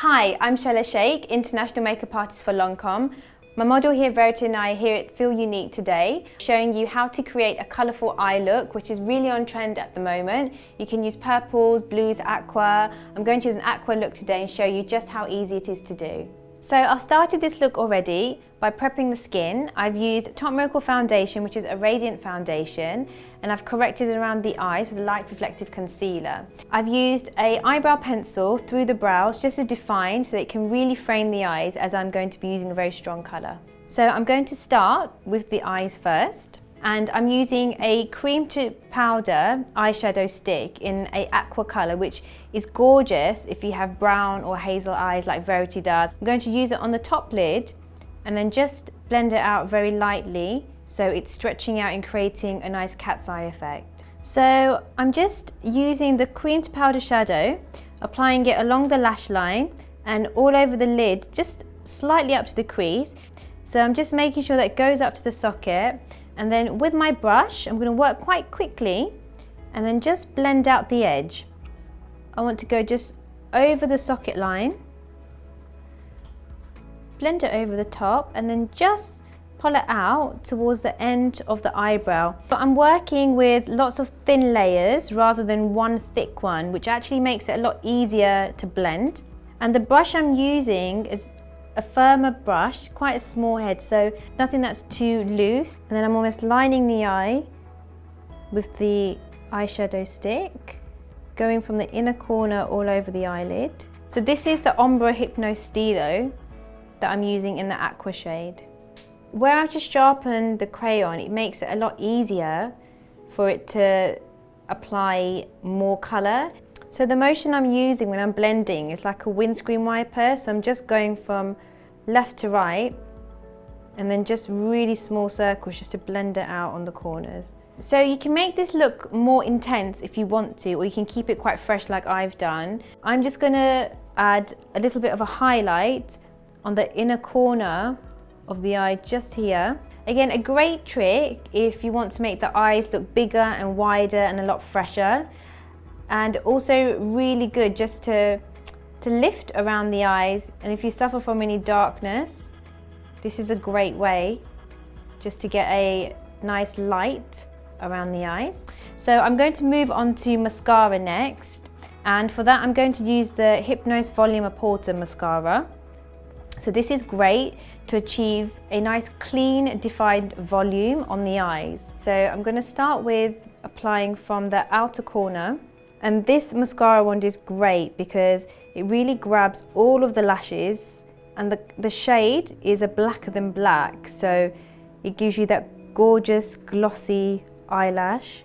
Hi, I'm Shella Sheikh, International Makeup Artist for Lancôme. My model here, Verity, and I are here at Feel Unique today, showing you how to create a colourful eye look, which is really on trend at the moment. You can use purples, blues, aqua. I'm going to use an aqua look today and show you just how easy it is to do. So I've started this look already by prepping the skin. I've used Top Miracle foundation, which is a radiant foundation, and I've corrected it around the eyes with a light reflective concealer. I've used an eyebrow pencil through the brows just to define so that it can really frame the eyes, as I'm going to be using a very strong colour. So I'm going to start with the eyes first. And I'm using a cream to powder eyeshadow stick in an aqua colour, which is gorgeous if you have brown or hazel eyes like Verity does. I'm going to use it on the top lid and then just blend it out very lightly so it's stretching out and creating a nice cat's eye effect. So I'm just using the cream to powder shadow, applying it along the lash line and all over the lid, just slightly up to the crease. So I'm just making sure that it goes up to the socket. And then with my brush, I'm going to work quite quickly and then just blend out the edge. I want to go just over the socket line, blend it over the top, and then just pull it out towards the end of the eyebrow. But I'm working with lots of thin layers rather than one thick one, which actually makes it a lot easier to blend. And the brush I'm using is a firmer brush, quite a small head, so nothing that's too loose. And then I'm almost lining the eye with the eyeshadow stick, going from the inner corner all over the eyelid. So this is the Ombre Hypno Stilo that I'm using in the aqua shade. Where I've just sharpened the crayon, it makes it a lot easier for it to apply more colour. So the motion I'm using when I'm blending is like a windscreen wiper, so I'm just going from left to right and then just really small circles just to blend it out on the corners. So you can make this look more intense if you want to, or you can keep it quite fresh like I've done. I'm just going to add a little bit of a highlight on the inner corner of the eye just here. Again, a great trick if you want to make the eyes look bigger and wider and a lot fresher. And also really good just to lift around the eyes, and if you suffer from any darkness, this is a great way just to get a nice light around the eyes. So I'm going to move on to mascara next, and for that I'm going to use the Hypnose Volume Apporter mascara. So this is great to achieve a nice clean defined volume on the eyes. So I'm going to start with applying from the outer corner. And this mascara wand is great because it really grabs all of the lashes, and the shade is a blacker than black, so it gives you that gorgeous glossy eyelash,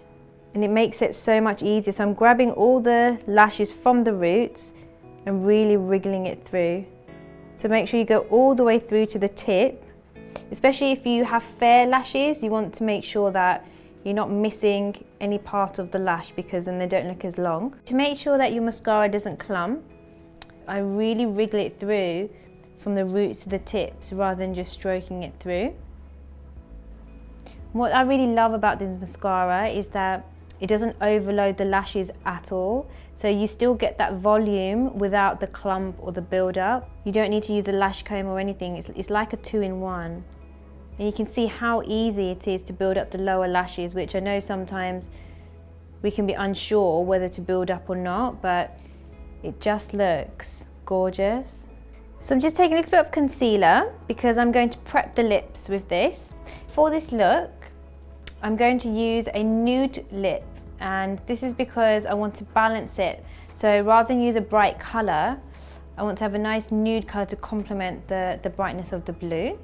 and it makes it so much easier. So I'm grabbing all the lashes from the roots and really wriggling it through. So make sure you go all the way through to the tip, especially if you have fair lashes. You want to make sure that you're not missing any part of the lash, because then they don't look as long. To make sure that your mascara doesn't clump, I really wriggle it through from the roots to the tips rather than just stroking it through. What I really love about this mascara is that it doesn't overload the lashes at all, so you still get that volume without the clump or the build-up. You don't need to use a lash comb or anything. It's like a two-in-one. And you can see how easy it is to build up the lower lashes, which I know sometimes we can be unsure whether to build up or not, but it just looks gorgeous. So I'm just taking a little bit of concealer because I'm going to prep the lips with this. For this look, I'm going to use a nude lip, and this is because I want to balance it. So rather than use a bright colour, I want to have a nice nude colour to complement the brightness of the blue.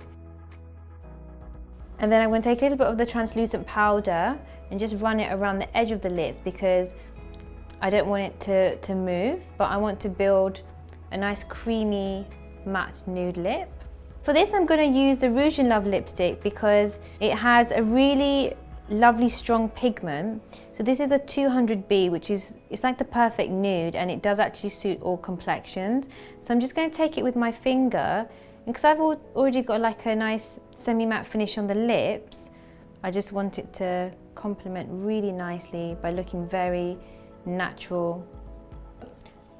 And then I'm going to take a little bit of the translucent powder and just run it around the edge of the lips because I don't want it to move, but I want to build a nice creamy matte nude lip. For this I'm going to use the Rouge in Love lipstick because it has a really lovely strong pigment. So this is a 200B, which is, it's like the perfect nude, and it does actually suit all complexions. So I'm just going to take it with my finger. And because I've already got like a nice semi-matte finish on the lips, I just want it to complement really nicely by looking very natural.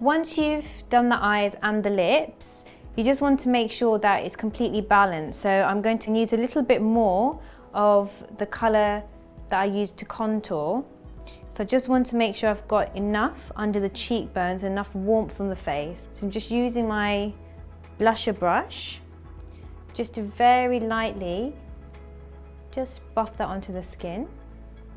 Once you've done the eyes and the lips, you just want to make sure that it's completely balanced. So I'm going to use a little bit more of the colour that I used to contour. So I just want to make sure I've got enough under the cheekbones, enough warmth on the face. So I'm just using my blusher brush, just to very lightly just buff that onto the skin.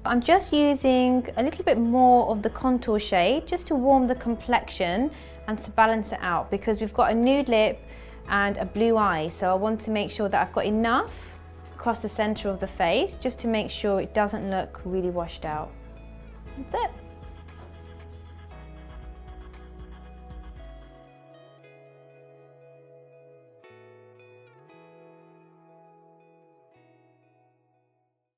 I'm just using a little bit more of the contour shade just to warm the complexion and to balance it out, because we've got a nude lip and a blue eye, so I want to make sure that I've got enough across the center of the face just to make sure it doesn't look really washed out. That's it.